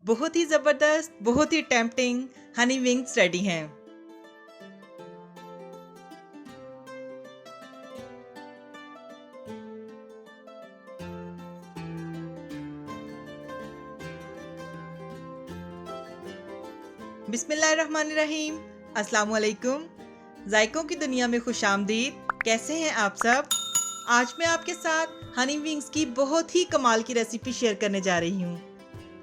बहुत ही ज़बरदस्त, बहुत ही टेम्प्टिंग हनी विंग्स रेडी हैं। बिस्मिल्लाहिर्रहमानिर्रहीम, अस्सलाम वालेकुम। जायकों की दुनिया में खुशामदीद। कैसे हैं आप सब? आज मैं आपके साथ हनी विंग्स की बहुत ही कमाल की रेसिपी शेयर करने जा रही हूँ।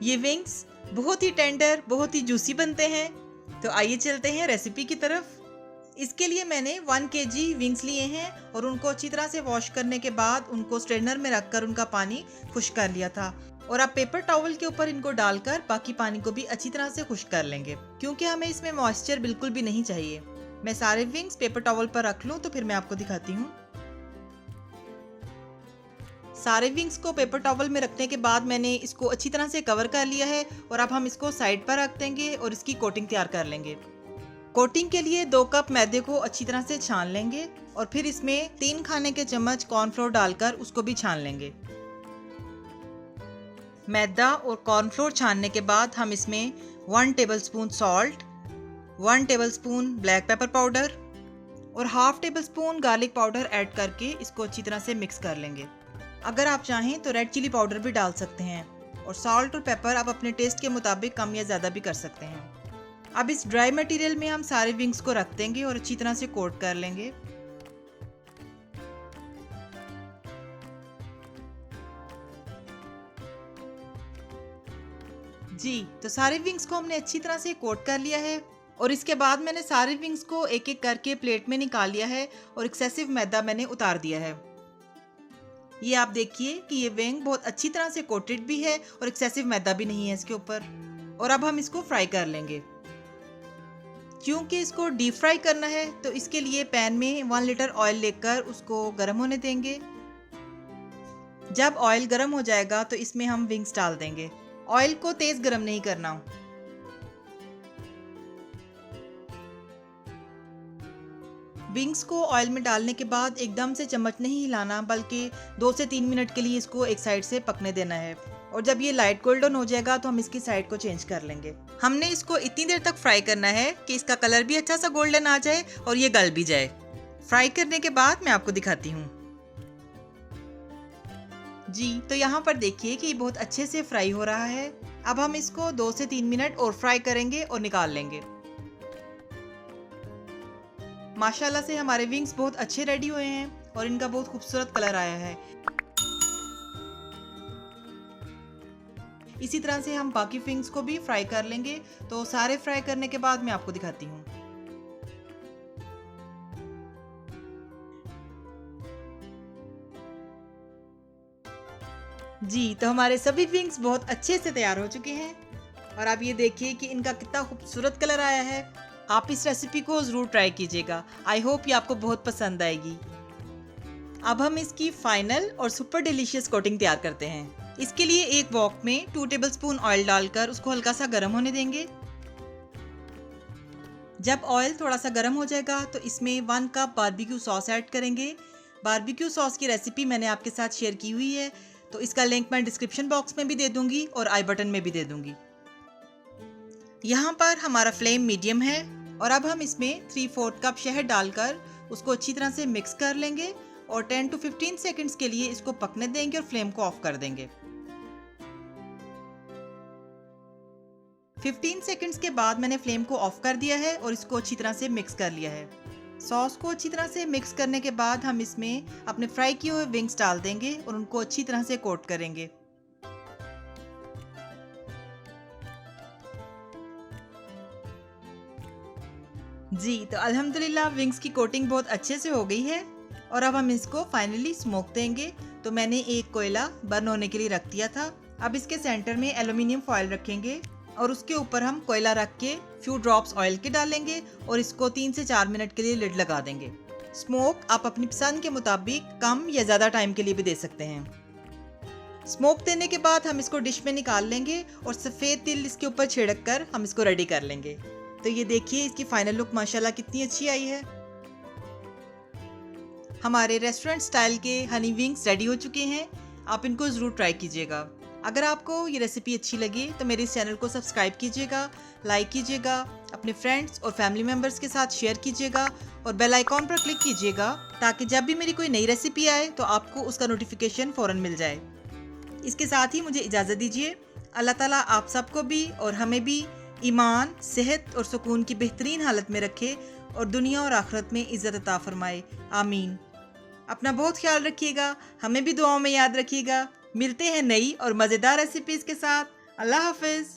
ये विंग्स बहुत ही टेंडर, बहुत ही जूसी बनते हैं। तो आइए चलते हैं रेसिपी की तरफ। इसके लिए मैंने 1 केजी विंग्स लिए हैं और उनको अच्छी तरह से वॉश करने के बाद उनको स्ट्रेनर में रखकर उनका पानी खुश्क कर लिया था। और आप पेपर टॉवल के ऊपर इनको डालकर बाकी पानी को भी अच्छी तरह से खुश्क कर लेंगे, क्योंकि हमें इसमें मॉइस्चर बिल्कुल भी नहीं चाहिए। मैं सारे विंग्स पेपर टॉवल पर रख लूं तो फिर मैं आपको दिखाती हूँ। सारे विंग्स को पेपर टॉवल में रखने के बाद मैंने इसको अच्छी तरह से कवर कर लिया है और अब हम इसको साइड पर रख देंगे और इसकी कोटिंग तैयार कर लेंगे। कोटिंग के लिए 2 कप मैदे को अच्छी तरह से छान लेंगे और फिर इसमें 3 खाने के चम्मच कॉर्नफ्लोर डालकर उसको भी छान लेंगे। मैदा और कॉर्नफ्लोर छानने के बाद हम इसमें 1 tablespoon salt, 1 tablespoon black pepper powder और half tablespoon garlic powder add करके इसको अच्छी तरह से मिक्स कर लेंगे। अगर आप चाहें तो रेड चिली पाउडर भी डाल सकते हैं और सॉल्ट और पेपर आप अपने टेस्ट के मुताबिक कम या ज़्यादा भी कर सकते हैं। अब इस ड्राई मटेरियल में हम सारे विंग्स को रख देंगे और अच्छी तरह से कोट कर लेंगे। जी, तो सारे विंग्स को हमने अच्छी तरह से कोट कर लिया है और इसके बाद मैंने सारे विंग्स को एक एक करके प्लेट में निकाल लिया है और एक्सेसिव मैदा मैंने उतार दिया है। ये आप देखिए कि ये विंग बहुत अच्छी तरह से कोटेड भी है और एक्सेसिव मैदा भी नहीं है इसके ऊपर। और अब हम इसको फ्राई कर लेंगे। क्योंकि इसको डीप फ्राई करना है तो इसके लिए पैन में 1 लीटर ऑयल लेकर उसको गर्म होने देंगे। जब ऑयल गर्म हो जाएगा तो इसमें हम विंग्स डाल देंगे। ऑयल को तेज गर्म नहीं करना। विंग्स को ऑयल में डालने के बाद एकदम से चम्मच नहीं हिलाना, बल्कि 2 से 3 मिनट के लिए इसको एक साइड से पकने देना है और जब ये लाइट गोल्डन हो जाएगा तो हम इसकी साइड को चेंज कर लेंगे। हमने इसको इतनी देर तक फ्राई करना है कि इसका कलर भी अच्छा सा गोल्डन आ जाए और ये गल भी जाए। फ्राई करने के बाद मैं आपको दिखाती हूँ। जी, तो यहाँ पर देखिए कि ये बहुत अच्छे से फ्राई हो रहा है। अब हम इसको 2 से 3 मिनट और फ्राई करेंगे और निकाल लेंगे। माशाल्लाह से हमारे विंग्स बहुत अच्छे रेडी हुए हैं और इनका बहुत खूबसूरत कलर आया है। इसी तरह से हम बाकी विंग्स को भी फ्राई कर लेंगे। तो सारे फ्राई करने के बाद मैं आपको दिखाती हूँ। जी, तो हमारे सभी विंग्स बहुत अच्छे से तैयार हो चुके हैं और आप ये देखिए कि इनका कितना खूबसूरत कलर आया है। आप इस रेसिपी को ज़रूर ट्राई कीजिएगा। आई होप ये आपको बहुत पसंद आएगी। अब हम इसकी फाइनल और सुपर डिलीशियस कोटिंग तैयार करते हैं। इसके लिए एक वॉक में 2 टेबलस्पून ऑयल डालकर उसको हल्का सा गर्म होने देंगे। जब ऑयल थोड़ा सा गर्म हो जाएगा तो इसमें 1 कप बारबेक्यू सॉस ऐड करेंगे। बारबेक्यू सॉस की रेसिपी मैंने आपके साथ शेयर की हुई है, तो इसका लिंक मैं डिस्क्रिप्शन बॉक्स में भी दे दूंगी और आई बटन में भी दे दूंगी। यहाँ पर हमारा फ्लेम मीडियम है और अब हम इसमें 3/4 कप शहद डालकर उसको अच्छी तरह से मिक्स कर लेंगे और 10 to 15 सेकंड्स के लिए इसको पकने देंगे और फ्लेम को ऑफ कर देंगे। 15 सेकंड्स के बाद मैंने फ्लेम को ऑफ कर दिया है और इसको अच्छी तरह से मिक्स कर लिया है। सॉस को अच्छी तरह से मिक्स करने के बाद हम इसमें अपने फ्राई किए हुए विंग्स डाल देंगे और उनको अच्छी तरह से कोट करेंगे। जी, तो अल्हम्दुलिल्लाह विंग्स की कोटिंग बहुत अच्छे से हो गई है और अब हम इसको फाइनली स्मोक देंगे। तो मैंने एक कोयला बर्न होने के लिए रख दिया था। अब इसके सेंटर में एल्युमिनियम फॉयल रखेंगे और उसके ऊपर हम कोयला रख के फ्यू ड्रॉप्स ऑयल के डालेंगे और इसको 3 से 4 मिनट के लिए लिड लगा देंगे। स्मोक आप अपनी पसंद के मुताबिक कम या ज़्यादा टाइम के लिए भी दे सकते हैं। स्मोक देने के बाद हम इसको डिश में निकाल लेंगे और सफ़ेद तिल इसके ऊपर छिड़क कर हम इसको रेडी कर लेंगे। तो ये देखिए इसकी फाइनल लुक माशाल्लाह कितनी अच्छी आई है। हमारे रेस्टोरेंट स्टाइल के हनी विंग्स रेडी हो चुके हैं। आप इनको ज़रूर ट्राई कीजिएगा। अगर आपको ये रेसिपी अच्छी लगे तो मेरे इस चैनल को सब्सक्राइब कीजिएगा, लाइक कीजिएगा, अपने फ्रेंड्स और फैमिली मेम्बर्स के साथ शेयर कीजिएगा और बेल आइकॉन पर क्लिक कीजिएगा ताकि जब भी मेरी कोई नई रेसिपी आए तो आपको उसका नोटिफिकेशन फ़ौरन मिल जाए। इसके साथ ही मुझे इजाज़त दीजिए। अल्लाह ताला आप सबको भी और हमें भी ईमान, सेहत और सुकून की बेहतरीन हालत में रखे और दुनिया और आखिरत में इज़्ज़त अता फरमाए। आमीन। अपना बहुत ख्याल रखिएगा, हमें भी दुआओं में याद रखिएगा। मिलते हैं नई और मज़ेदार रेसिपीज़ के साथ। अल्लाह हाफिज़।